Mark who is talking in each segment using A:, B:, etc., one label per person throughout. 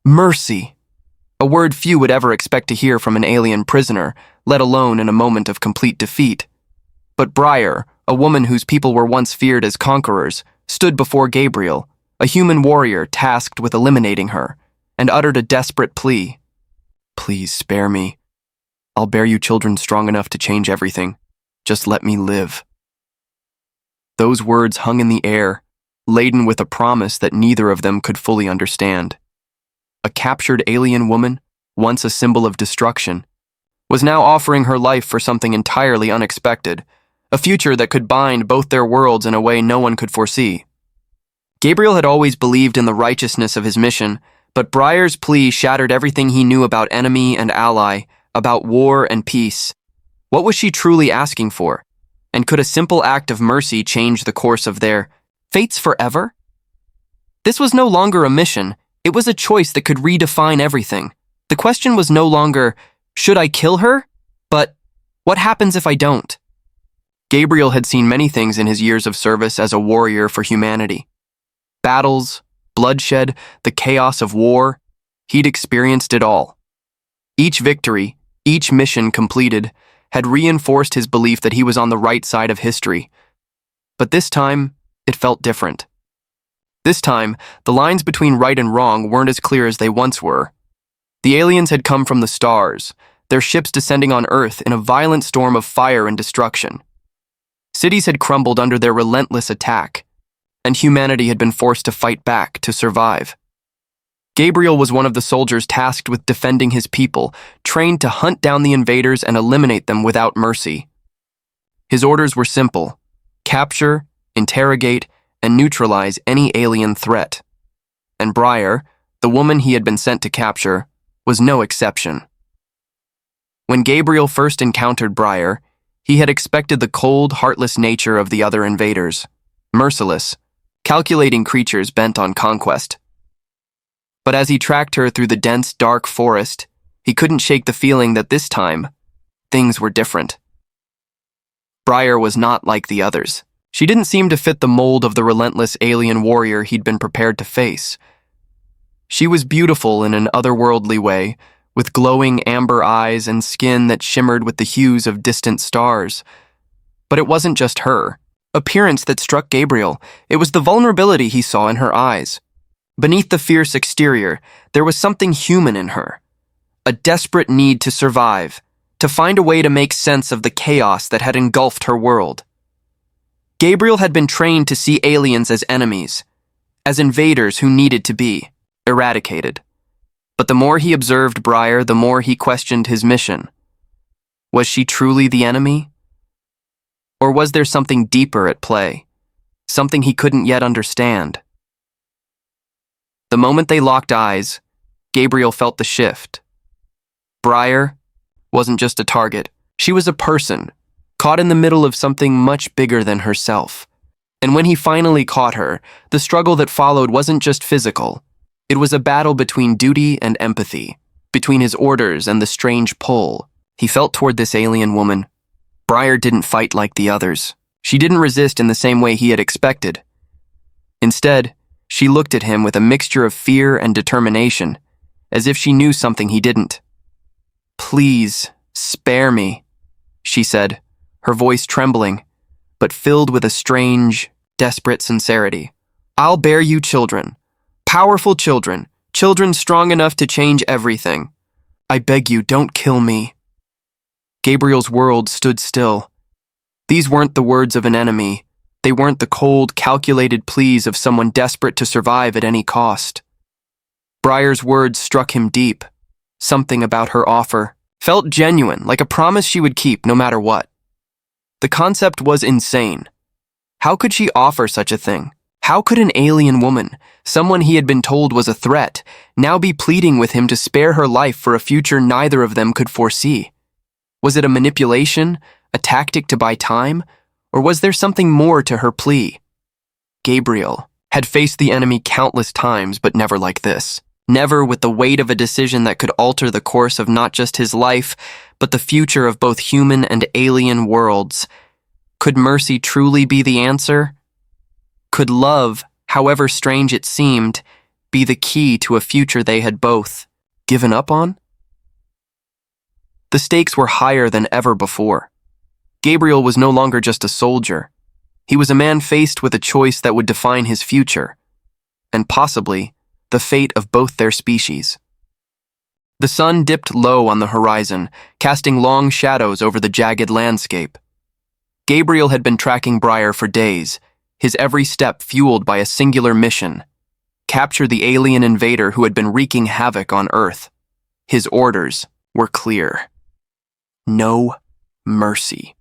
A: Mercy. A word few would ever expect to hear from an alien prisoner, let alone in a moment of complete defeat. But Briar, a woman whose people were once feared as conquerors, stood before Gabriel, a human warrior tasked with eliminating her, and uttered a desperate plea. Please spare me. I'll bear you children strong enough to change everything. Just let me live. Those words hung in the air, laden with a promise that neither of them could fully understand. A captured alien woman, once a symbol of destruction, was now offering her life for something entirely unexpected, a future that could bind both their worlds in a way no one could foresee. Gabriel had always believed in the righteousness of his mission, but Briar's plea shattered everything he knew about enemy and ally, about war and peace. What was she truly asking for? And could a simple act of mercy change the course of their fates forever? This was no longer a mission. It was a choice that could redefine everything. The question was no longer, should I kill her? But, what happens if I don't? Gabriel had seen many things in his years of service as a warrior for humanity. Battles, bloodshed, the chaos of war. He'd experienced it all. Each victory, each mission completed, had reinforced his belief that he was on the right side of history. But this time, it felt different. This time, the lines between right and wrong weren't as clear as they once were. The aliens had come from the stars, their ships descending on Earth in a violent storm of fire and destruction. Cities had crumbled under their relentless attack, and humanity had been forced to fight back to survive. Gabriel was one of the soldiers tasked with defending his people, trained to hunt down the invaders and eliminate them without mercy. His orders were simple: capture, interrogate, and neutralize any alien threat. And Briar, the woman he had been sent to capture, was no exception. When Gabriel first encountered Briar, he had expected the cold, heartless nature of the other invaders, merciless, calculating creatures bent on conquest. But as he tracked her through the dense, dark forest, he couldn't shake the feeling that this time, things were different. Briar was not like the others. She didn't seem to fit the mold of the relentless alien warrior he'd been prepared to face. She was beautiful in an otherworldly way, with glowing amber eyes and skin that shimmered with the hues of distant stars. But it wasn't just her appearance that struck Gabriel. It was the vulnerability he saw in her eyes. Beneath the fierce exterior, there was something human in her. A desperate need to survive, to find a way to make sense of the chaos that had engulfed her world. Gabriel had been trained to see aliens as enemies, as invaders who needed to be eradicated. But the more he observed Briar, the more he questioned his mission. Was she truly the enemy? Or was there something deeper at play, something he couldn't yet understand? The moment they locked eyes, Gabriel felt the shift. Briar wasn't just a target. She was a person, caught in the middle of something much bigger than herself. And when he finally caught her, the struggle that followed wasn't just physical. It was a battle between duty and empathy, between his orders and the strange pull he felt toward this alien woman. Briar didn't fight like the others. She didn't resist in the same way he had expected. Instead, she looked at him with a mixture of fear and determination, as if she knew something he didn't. "Please, spare me," she said, her voice trembling, but filled with a strange, desperate sincerity. "I'll bear you children, powerful children, children strong enough to change everything. I beg you, don't kill me." Gabriel's world stood still. These weren't the words of an enemy. They weren't the cold, calculated pleas of someone desperate to survive at any cost. Briar's words struck him deep. Something about her offer felt genuine, like a promise she would keep no matter what. The concept was insane. How could she offer such a thing? How could an alien woman, someone he had been told was a threat, now be pleading with him to spare her life for a future neither of them could foresee? Was it a manipulation, a tactic to buy time? Or was there something more to her plea? Gabriel had faced the enemy countless times, but never like this. Never with the weight of a decision that could alter the course of not just his life, but the future of both human and alien worlds. Could mercy truly be the answer? Could love, however strange it seemed, be the key to a future they had both given up on? The stakes were higher than ever before. Gabriel was no longer just a soldier. He was a man faced with a choice that would define his future, and possibly the fate of both their species. The sun dipped low on the horizon, casting long shadows over the jagged landscape. Gabriel had been tracking Briar for days, his every step fueled by a singular mission: capture the alien invader who had been wreaking havoc on Earth. His orders were clear: no mercy.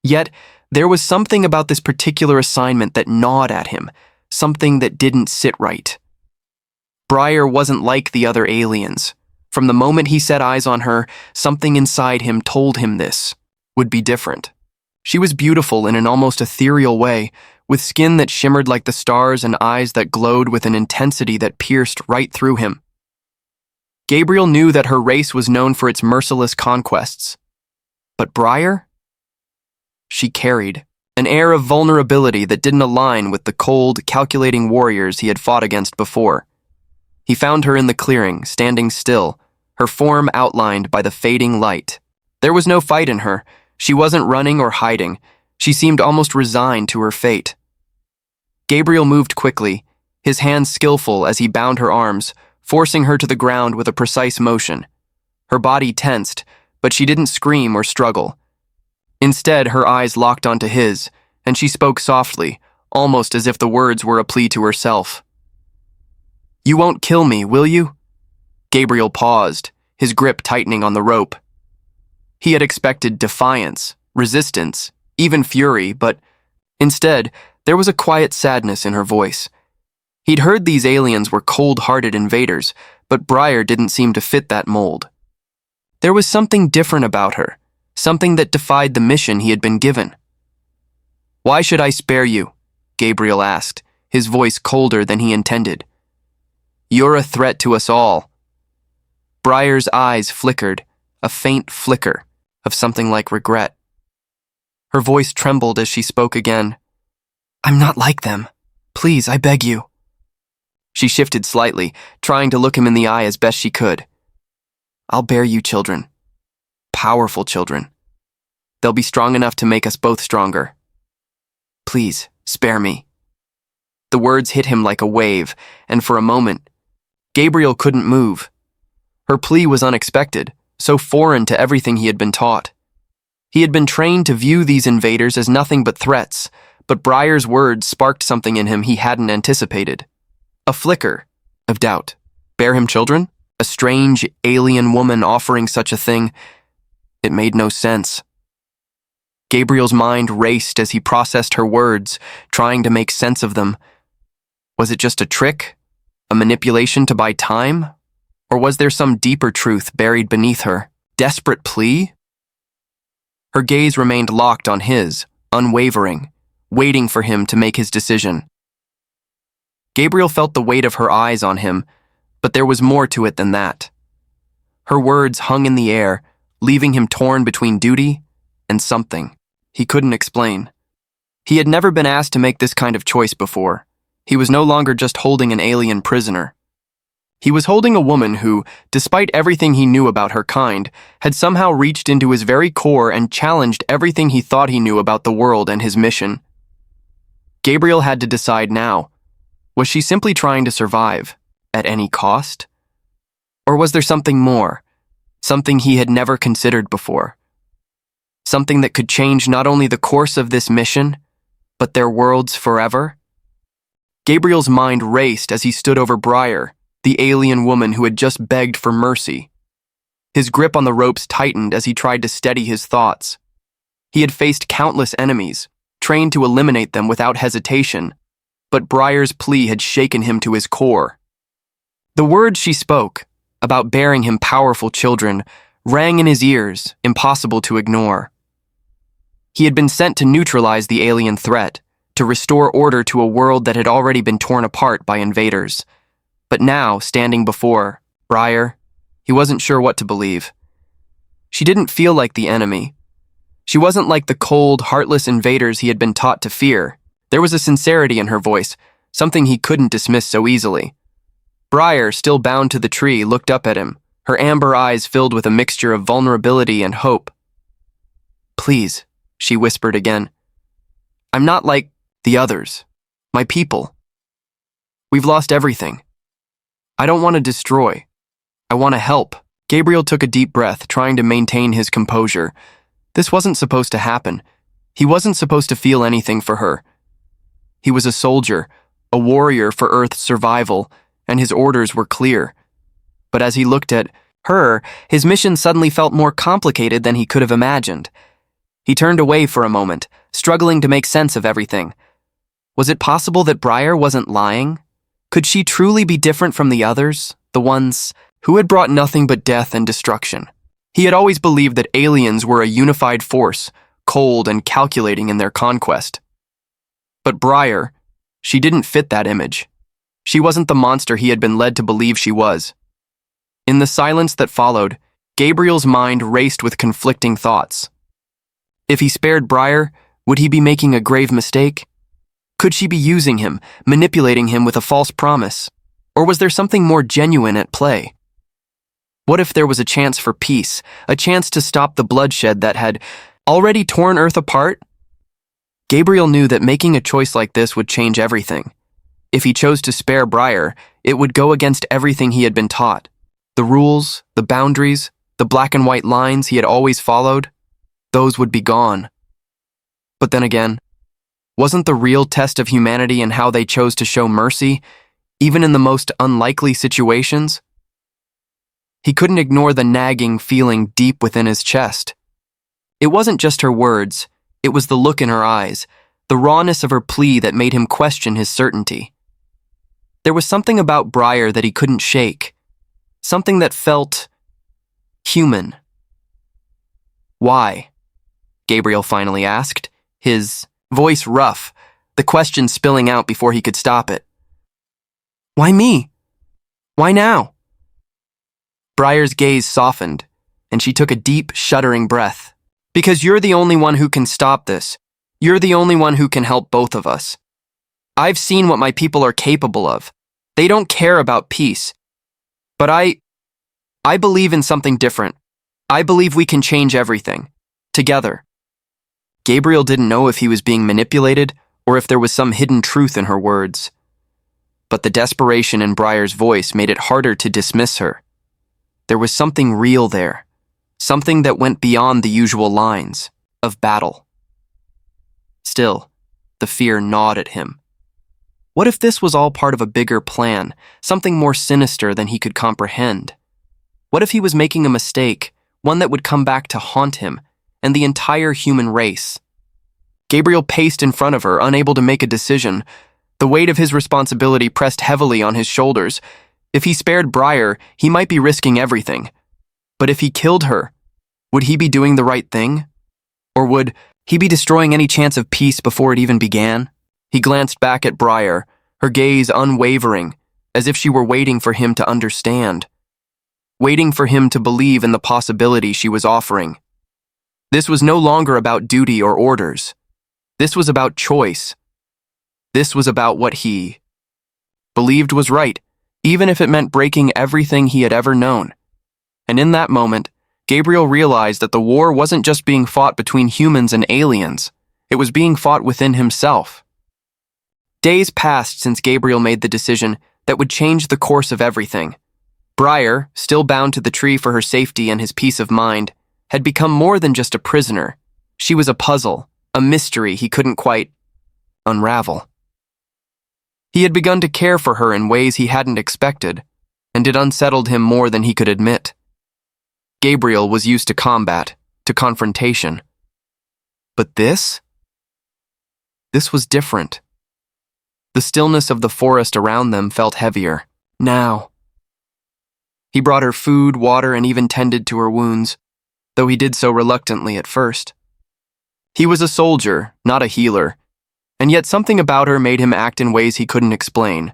A: Yet, there was something about this particular assignment that gnawed at him, something that didn't sit right. Briar wasn't like the other aliens. From the moment he set eyes on her, something inside him told him this would be different. She was beautiful in an almost ethereal way, with skin that shimmered like the stars and eyes that glowed with an intensity that pierced right through him. Gabriel knew that her race was known for its merciless conquests. But Briar? She carried an air of vulnerability that didn't align with the cold, calculating warriors he had fought against before. He found her in the clearing, standing still, her form outlined by the fading light. There was no fight in her. She wasn't running or hiding. She seemed almost resigned to her fate. Gabriel moved quickly, his hands skillful as he bound her arms, forcing her to the ground with a precise motion. Her body tensed, but she didn't scream or struggle. Instead, her eyes locked onto his, and she spoke softly, almost as if the words were a plea to herself. "You won't kill me, will you?" Gabriel paused, his grip tightening on the rope. He had expected defiance, resistance, even fury, but instead, there was a quiet sadness in her voice. He'd heard these aliens were cold-hearted invaders, but Briar didn't seem to fit that mold. There was something different about her, something that defied the mission he had been given. "Why should I spare you?" Gabriel asked, his voice colder than he intended. "You're a threat to us all." Briar's eyes flickered, a faint flicker of something like regret. Her voice trembled as she spoke again. "I'm not like them. Please, I beg you." She shifted slightly, trying to look him in the eye as best she could. "I'll bear you children. Powerful children. They'll be strong enough to make us both stronger. Please, spare me." The words hit him like a wave, and for a moment, Gabriel couldn't move. Her plea was unexpected, so foreign to everything he had been taught. He had been trained to view these invaders as nothing but threats, but Briar's words sparked something in him he hadn't anticipated. A flicker of doubt. Bear him children? A strange, alien woman offering such a thing? It made no sense. Gabriel's mind raced as he processed her words, trying to make sense of them. Was it just a trick? A manipulation to buy time? Or was there some deeper truth buried beneath her? Desperate plea? Her gaze remained locked on his, unwavering, waiting for him to make his decision. Gabriel felt the weight of her eyes on him, but there was more to it than that. Her words hung in the air, leaving him torn between duty and something he couldn't explain. He had never been asked to make this kind of choice before. He was no longer just holding an alien prisoner. He was holding a woman who, despite everything he knew about her kind, had somehow reached into his very core and challenged everything he thought he knew about the world and his mission. Gabriel had to decide now. Was she simply trying to survive, at any cost? Or was there something more, something he had never considered before? Something that could change not only the course of this mission, but their worlds forever? Gabriel's mind raced as he stood over Briar, the alien woman who had just begged for mercy. His grip on the ropes tightened as he tried to steady his thoughts. He had faced countless enemies, trained to eliminate them without hesitation, but Briar's plea had shaken him to his core. The words she spoke, about bearing him powerful children, rang in his ears, impossible to ignore. He had been sent to neutralize the alien threat, to restore order to a world that had already been torn apart by invaders. But now, standing before Briar, he wasn't sure what to believe. She didn't feel like the enemy. She wasn't like the cold, heartless invaders he had been taught to fear. There was a sincerity in her voice, something he couldn't dismiss so easily. Briar, still bound to the tree, looked up at him, her amber eyes filled with a mixture of vulnerability and hope. "Please," she whispered again. "I'm not like the others. My people. We've lost everything. I don't want to destroy. I want to help." Gabriel took a deep breath, trying to maintain his composure. This wasn't supposed to happen. He wasn't supposed to feel anything for her. He was a soldier, a warrior for Earth's survival, and his orders were clear. But as he looked at her, his mission suddenly felt more complicated than he could have imagined. He turned away for a moment, struggling to make sense of everything. Was it possible that Briar wasn't lying? Could she truly be different from the others, the ones who had brought nothing but death and destruction? He had always believed that aliens were a unified force, cold and calculating in their conquest. But Briar, she didn't fit that image. She wasn't the monster he had been led to believe she was. In the silence that followed, Gabriel's mind raced with conflicting thoughts. If he spared Briar, would he be making a grave mistake? Could she be using him, manipulating him with a false promise? Or was there something more genuine at play? What if there was a chance for peace, a chance to stop the bloodshed that had already torn Earth apart? Gabriel knew that making a choice like this would change everything. If he chose to spare Briar, it would go against everything he had been taught. The rules, the boundaries, the black and white lines he had always followed, those would be gone. But then again, wasn't the real test of humanity in how they chose to show mercy, even in the most unlikely situations? He couldn't ignore the nagging feeling deep within his chest. It wasn't just her words, it was the look in her eyes, the rawness of her plea that made him question his certainty. There was something about Briar that he couldn't shake, something that felt human. "Why?" Gabriel finally asked, his voice rough, the question spilling out before he could stop it. "Why me? Why now?" Briar's gaze softened, and she took a deep, shuddering breath. "Because you're the only one who can stop this. You're the only one who can help both of us. I've seen what my people are capable of. They don't care about peace. But I believe in something different. I believe we can change everything. Together." Gabriel didn't know if he was being manipulated or if there was some hidden truth in her words. But the desperation in Briar's voice made it harder to dismiss her. There was something real there, something that went beyond the usual lines of battle. Still, the fear gnawed at him. What if this was all part of a bigger plan, something more sinister than he could comprehend? What if he was making a mistake, one that would come back to haunt him and the entire human race? Gabriel paced in front of her, unable to make a decision. The weight of his responsibility pressed heavily on his shoulders. If he spared Briar, he might be risking everything. But if he killed her, would he be doing the right thing? Or would he be destroying any chance of peace before it even began? He glanced back at Briar, her gaze unwavering, as if she were waiting for him to understand, waiting for him to believe in the possibility she was offering. This was no longer about duty or orders. This was about choice. This was about what he believed was right, even if it meant breaking everything he had ever known. And in that moment, Gabriel realized that the war wasn't just being fought between humans and aliens. It was being fought within himself. Days passed since Gabriel made the decision that would change the course of everything. Briar, still bound to the tree for her safety and his peace of mind, had become more than just a prisoner. She was a puzzle, a mystery he couldn't quite unravel. He had begun to care for her in ways he hadn't expected, and it unsettled him more than he could admit. Gabriel was used to combat, to confrontation. But this was different. The stillness of the forest around them felt heavier. Now. He brought her food, water, and even tended to her wounds, though he did so reluctantly at first. He was a soldier, not a healer, and yet something about her made him act in ways he couldn't explain.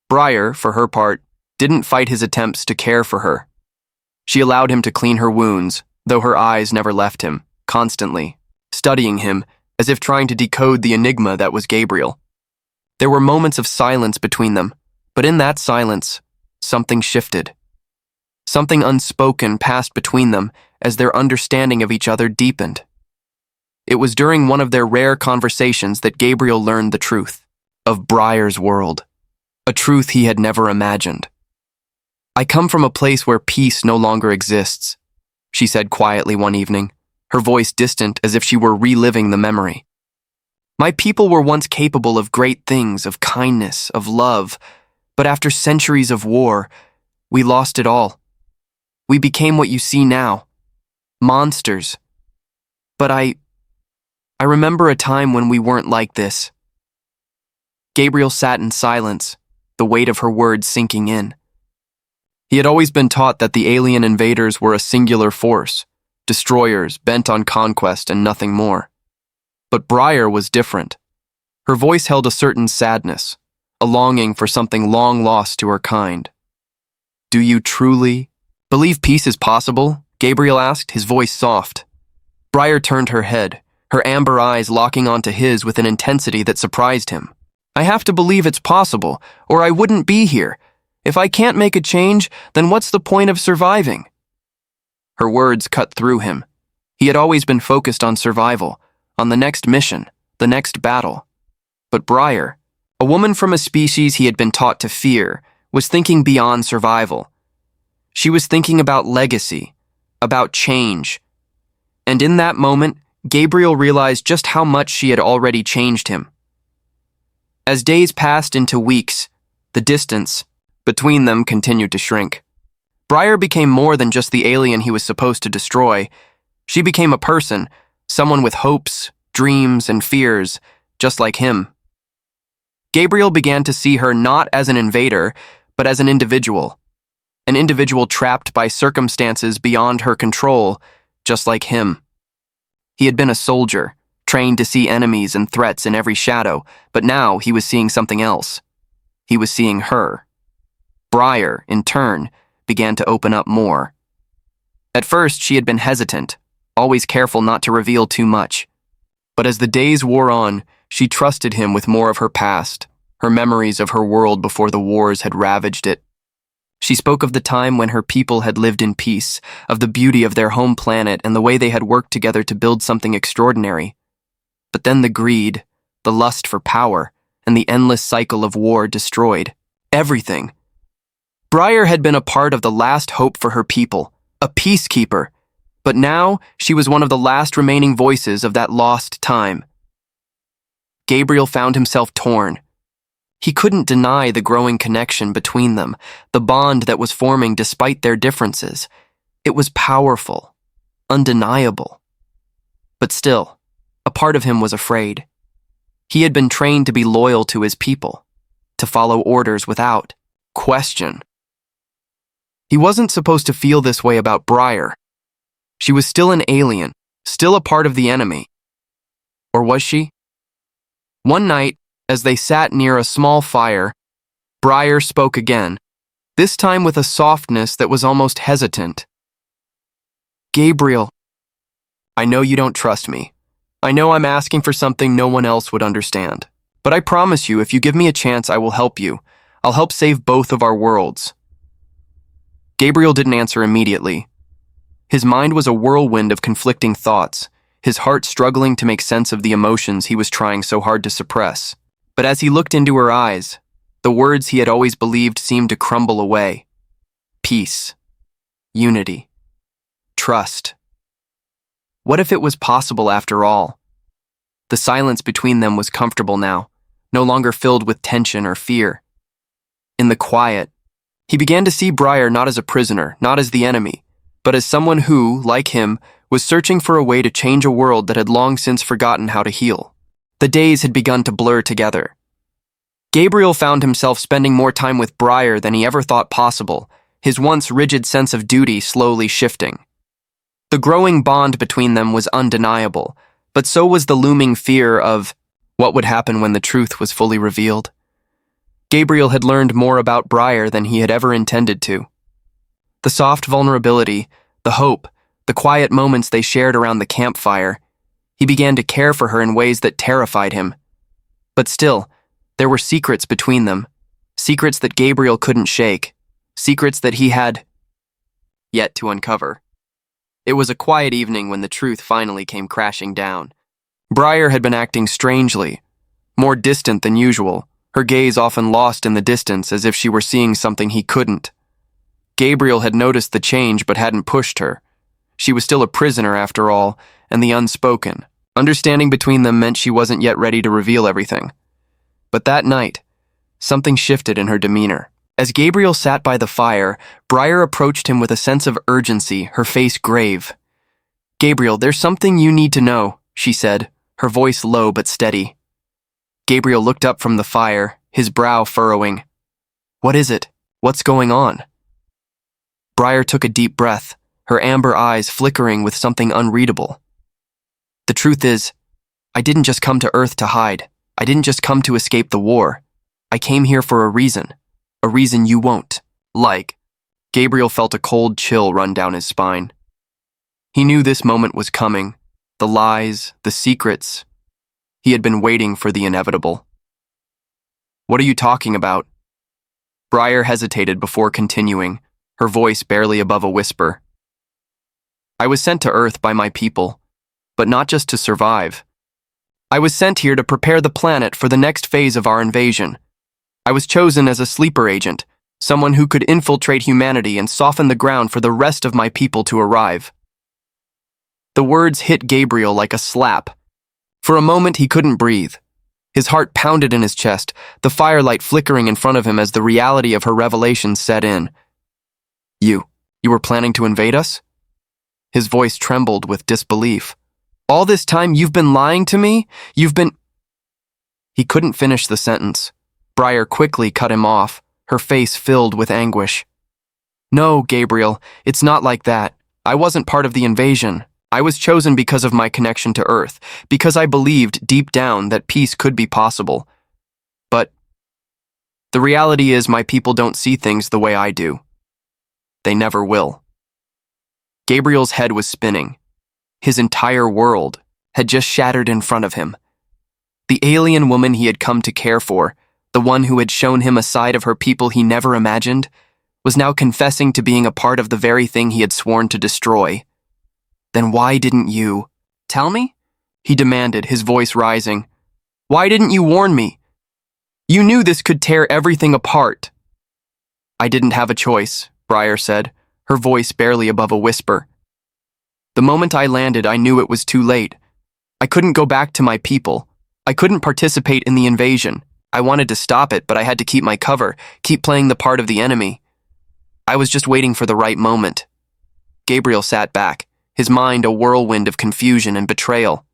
A: Briar, for her part, didn't fight his attempts to care for her. She allowed him to clean her wounds, though her eyes never left him, constantly, studying him as if trying to decode the enigma that was Gabriel. There were moments of silence between them, But in that silence, something shifted. Something unspoken passed between them as their understanding of each other deepened. It was during one of their rare conversations that Gabriel learned the truth of Briar's world, a truth he had never imagined. "I come from a place where peace no longer exists," she said quietly one evening, her voice distant as if she were reliving the memory. "My people were once capable of great things, of kindness, of love, but after centuries of war, we lost it all. We became what you see now, monsters. But I remember a time when we weren't like this." Gabriel sat in silence, the weight of her words sinking in. He had always been taught that the alien invaders were a singular force, destroyers bent on conquest and nothing more. But Briar was different. Her voice held a certain sadness, a longing for something long lost to her kind. "Do you truly believe peace is possible?" Gabriel asked, his voice soft. Briar turned her head, her amber eyes locking onto his with an intensity that surprised him. "I have to believe it's possible, or I wouldn't be here. If I can't make a change, then what's the point of surviving?" Her words cut through him. He had always been focused on survival, on the next mission, the next battle. But Briar, a woman from a species he had been taught to fear, was thinking beyond survival. She was thinking about legacy, about change. And in that moment, Gabriel realized just how much she had already changed him. As days passed into weeks, the distance between them continued to shrink. Briar became more than just the alien he was supposed to destroy. She became a person, someone with hopes, dreams, and fears, just like him. Gabriel began to see her not as an invader, but as an individual trapped by circumstances beyond her control, just like him. He had been a soldier, trained to see enemies and threats in every shadow, but now he was seeing something else. He was seeing her. Briar, in turn, began to open up more. At first, she had been hesitant, always careful not to reveal too much. But as the days wore on, she trusted him with more of her past, her memories of her world before the wars had ravaged it. She spoke of the time when her people had lived in peace, of the beauty of their home planet and the way they had worked together to build something extraordinary. But then the greed, the lust for power, and the endless cycle of war destroyed everything. Briar had been a part of the last hope for her people, a peacekeeper, but now she was one of the last remaining voices of that lost time. Gabriel found himself torn. He couldn't deny the growing connection between them, the bond that was forming despite their differences. It was powerful, undeniable. But still, a part of him was afraid. He had been trained to be loyal to his people, to follow orders without question. He wasn't supposed to feel this way about Briar. She was still an alien, still a part of the enemy. Or was she? One night, as they sat near a small fire, Briar spoke again, this time with a softness that was almost hesitant. "Gabriel, I know you don't trust me. I know I'm asking for something no one else would understand. But I promise you, if you give me a chance, I will help you. I'll help save both of our worlds." Gabriel didn't answer immediately. His mind was a whirlwind of conflicting thoughts, his heart struggling to make sense of the emotions he was trying so hard to suppress. But as he looked into her eyes, the words he had always believed seemed to crumble away. Peace, unity, trust. What if it was possible after all? The silence between them was comfortable now, no longer filled with tension or fear. In the quiet, he began to see Briar not as a prisoner, not as the enemy, but as someone who, like him, was searching for a way to change a world that had long since forgotten how to heal. The days had begun to blur together. Gabriel found himself spending more time with Briar than he ever thought possible, his once rigid sense of duty slowly shifting. The growing bond between them was undeniable, but so was the looming fear of what would happen when the truth was fully revealed. Gabriel had learned more about Briar than he had ever intended to. The soft vulnerability, the hope, the quiet moments they shared around the campfire. He began to care for her in ways that terrified him. But still, there were secrets between them, Secrets that Gabriel couldn't shake. Secrets that he had yet to uncover. It was a quiet evening when the truth finally came crashing down. Briar had been acting strangely, more distant than usual, her gaze often lost in the distance as if she were seeing something he couldn't. Gabriel had noticed the change but hadn't pushed her. She was still a prisoner after all, and the unspoken. Understanding between them meant she wasn't yet ready to reveal everything. But that night, something shifted in her demeanor. As Gabriel sat by the fire, Briar approached him with a sense of urgency, her face grave. "Gabriel, there's something you need to know," she said, her voice low but steady. Gabriel looked up from the fire, his brow furrowing. "What is it? What's going on?" Briar took a deep breath, her amber eyes flickering with something unreadable. "The truth is, I didn't just come to Earth to hide. I didn't just come to escape the war. I came here for a reason you won't like." Gabriel felt a cold chill run down his spine. He knew this moment was coming, the lies, the secrets. He had been waiting for the inevitable. "What are you talking about?" Briar hesitated before continuing, her voice barely above a whisper. "I was sent to Earth by my people, but not just to survive. I was sent here to prepare the planet for the next phase of our invasion. I was chosen as a sleeper agent, someone who could infiltrate humanity and soften the ground for the rest of my people to arrive." The words hit Gabriel like a slap. For a moment he couldn't breathe. His heart pounded in his chest, the firelight flickering in front of him as the reality of her revelation set in. You were planning to invade us?" His voice trembled with disbelief. "All this time you've been lying to me? You've been—" He couldn't finish the sentence. Briar quickly cut him off, her face filled with anguish. "No, Gabriel, it's not like that. I wasn't part of the invasion. I was chosen because of my connection to Earth, because I believed deep down that peace could be possible. But the reality is my people don't see things the way I do. They never will." Gabriel's head was spinning. His entire world had just shattered in front of him. The alien woman he had come to care for, the one who had shown him a side of her people he never imagined, was now confessing to being a part of the very thing he had sworn to destroy. "Then why didn't you tell me?" he demanded, his voice rising. "Why didn't you warn me? You knew this could tear everything apart." "I didn't have a choice," Briar said, her voice barely above a whisper. "The moment I landed, I knew it was too late. I couldn't go back to my people. I couldn't participate in the invasion. I wanted to stop it, but I had to keep my cover, keep playing the part of the enemy. I was just waiting for the right moment." Gabriel sat back, his mind a whirlwind of confusion and betrayal.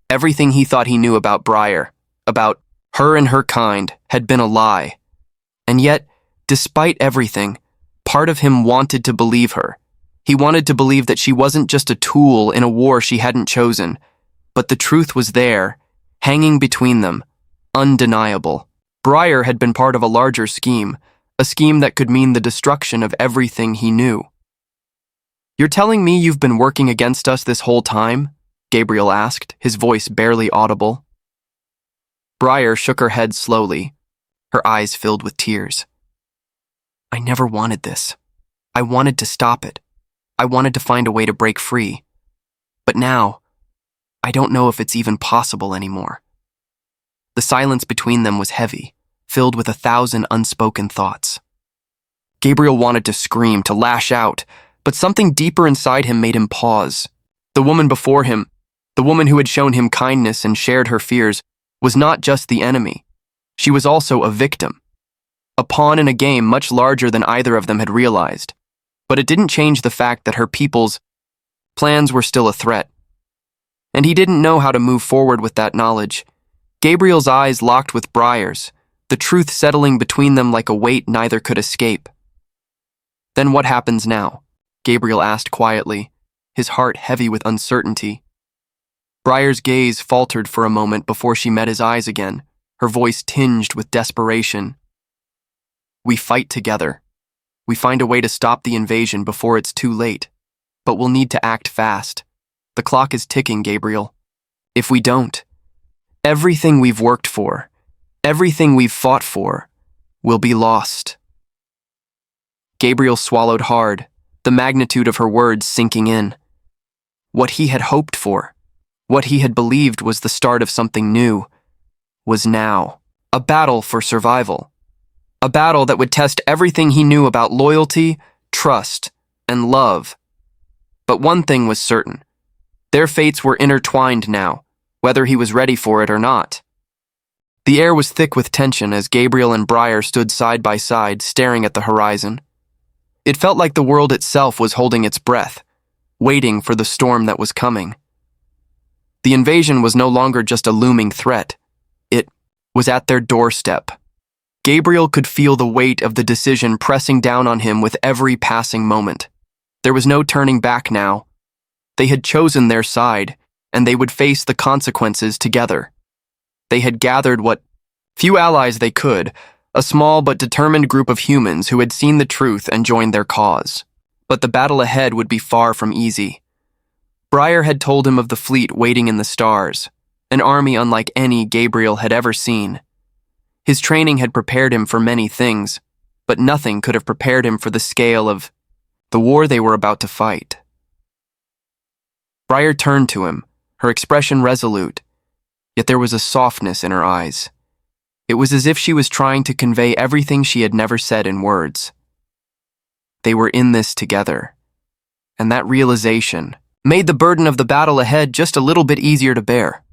A: Everything he thought he knew about Briar, about her and her kind, had been a lie. And yet, despite everything, part of him wanted to believe her. He wanted to believe that she wasn't just a tool in a war she hadn't chosen, but the truth was there, hanging between them, undeniable. Briar had been part of a larger scheme, a scheme that could mean the destruction of everything he knew. "You're telling me you've been working against us this whole time?" Gabriel asked, his voice barely audible. Briar shook her head slowly, her eyes filled with tears. "I never wanted this. I wanted to stop it. I wanted to find a way to break free. But now, I don't know if it's even possible anymore." The silence between them was heavy, filled with 1,000 unspoken thoughts. Gabriel wanted to scream, to lash out, but something deeper inside him made him pause. The woman before him, the woman who had shown him kindness and shared her fears, was not just the enemy. She was also a victim. A pawn in a game much larger than either of them had realized. But it didn't change the fact that her people's plans were still a threat. And he didn't know how to move forward with that knowledge. Gabriel's eyes locked with Briar's, the truth settling between them like a weight neither could escape. "Then what happens now?" Gabriel asked quietly, his heart heavy with uncertainty. Briar's gaze faltered for a moment before she met his eyes again, her voice tinged with desperation. "We fight together. We find a way to stop the invasion before it's too late. But we'll need to act fast. The clock is ticking, Gabriel. If we don't, everything we've worked for, everything we've fought for, will be lost. Gabriel swallowed hard, the magnitude of her words sinking in. What he had hoped for, what he had believed was the start of something new, was now a battle for survival. A battle that would test everything he knew about loyalty, trust, and love. But one thing was certain. Their fates were intertwined now, whether he was ready for it or not. The air was thick with tension as Gabriel and Briar stood side by side, staring at the horizon. It felt like the world itself was holding its breath, waiting for the storm that was coming. The invasion was no longer just a looming threat. It was at their doorstep. Gabriel could feel the weight of the decision pressing down on him with every passing moment. There was no turning back now. They had chosen their side, and they would face the consequences together. They had gathered what few allies they could, a small but determined group of humans who had seen the truth and joined their cause. But the battle ahead would be far from easy. Briar had told him of the fleet waiting in the stars, an army unlike any Gabriel had ever seen. His training had prepared him for many things, but nothing could have prepared him for the scale of the war they were about to fight. Briar turned to him, her expression resolute, yet there was a softness in her eyes. It was as if she was trying to convey everything she had never said in words. They were in this together, and that realization made the burden of the battle ahead just a little bit easier to bear.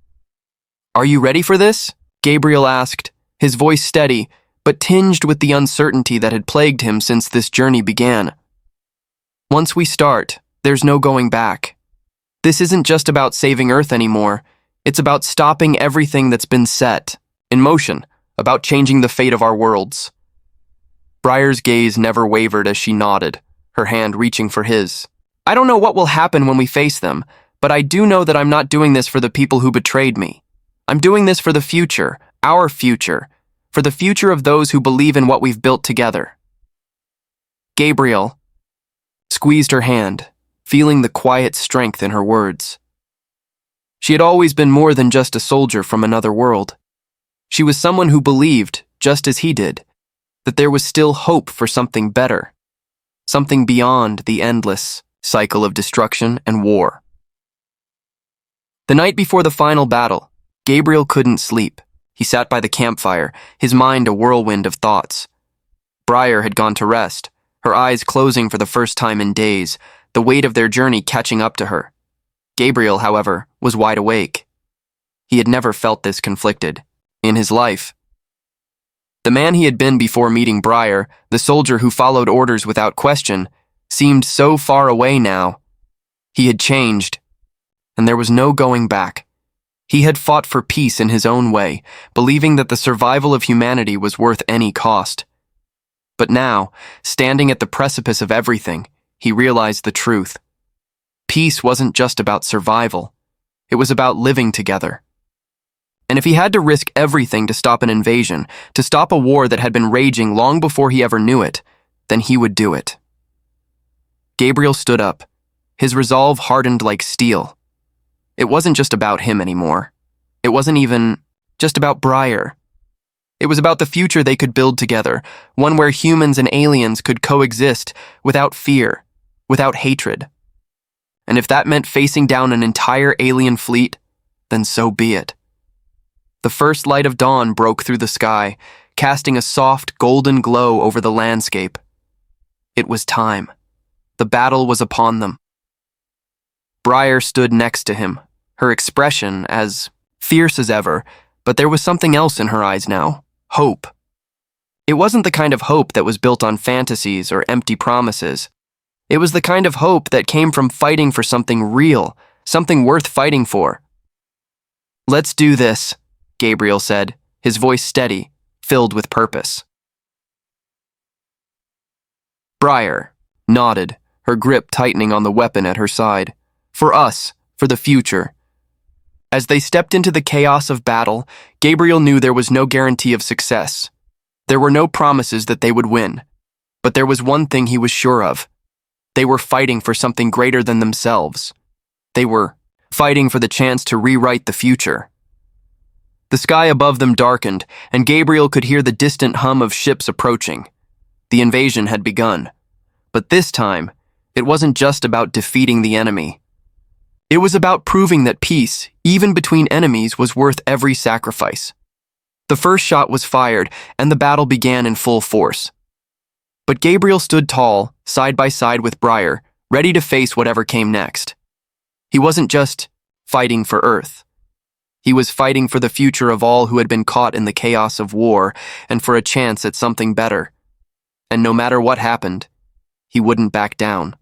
A: "Are you ready for this?" Gabriel asked, his voice steady, but tinged with the uncertainty that had plagued him since this journey began. "Once we start, there's no going back. This isn't just about saving Earth anymore. It's about stopping everything that's been set in motion, about changing the fate of our worlds." Briar's gaze never wavered as she nodded, her hand reaching for his. "I don't know what will happen when we face them, but I do know that I'm not doing this for the people who betrayed me. I'm doing this for the future, our future, for the future of those who believe in what we've built together." Gabriel squeezed her hand, feeling the quiet strength in her words. She had always been more than just a soldier from another world. She was someone who believed, just as he did, that there was still hope for something better, something beyond the endless cycle of destruction and war. The night before the final battle, Gabriel couldn't sleep. He sat by the campfire, his mind a whirlwind of thoughts. Briar had gone to rest, her eyes closing for the first time in days, the weight of their journey catching up to her. Gabriel, however, was wide awake. He had never felt this conflicted in his life. The man he had been before meeting Briar, the soldier who followed orders without question, seemed so far away now. He had changed, and there was no going back. He had fought for peace in his own way, believing that the survival of humanity was worth any cost. But now, standing at the precipice of everything, he realized the truth. Peace wasn't just about survival. It was about living together. And if he had to risk everything to stop an invasion, to stop a war that had been raging long before he ever knew it, then he would do it. Gabriel stood up, his resolve hardened like steel. It wasn't just about him anymore. It wasn't even just about Briar. It was about the future they could build together, one where humans and aliens could coexist without fear, without hatred. And if that meant facing down an entire alien fleet, then so be it. The first light of dawn broke through the sky, casting a soft, golden glow over the landscape. It was time. The battle was upon them. Briar stood next to him, her expression as fierce as ever, but there was something else in her eyes now. Hope. It wasn't the kind of hope that was built on fantasies or empty promises. It was the kind of hope that came from fighting for something real, something worth fighting for. "Let's do this," Gabriel said, his voice steady, filled with purpose. Briar nodded, her grip tightening on the weapon at her side. For us, for the future. As they stepped into the chaos of battle, Gabriel knew there was no guarantee of success. There were no promises that they would win. But there was one thing he was sure of. They were fighting for something greater than themselves. They were fighting for the chance to rewrite the future. The sky above them darkened, and Gabriel could hear the distant hum of ships approaching. The invasion had begun. But this time, it wasn't just about defeating the enemy. It was about proving that peace, even between enemies, was worth every sacrifice. The first shot was fired, and the battle began in full force. But Gabriel stood tall, side by side with Briar, ready to face whatever came next. He wasn't just fighting for Earth. He was fighting for the future of all who had been caught in the chaos of war and for a chance at something better. And no matter what happened, he wouldn't back down.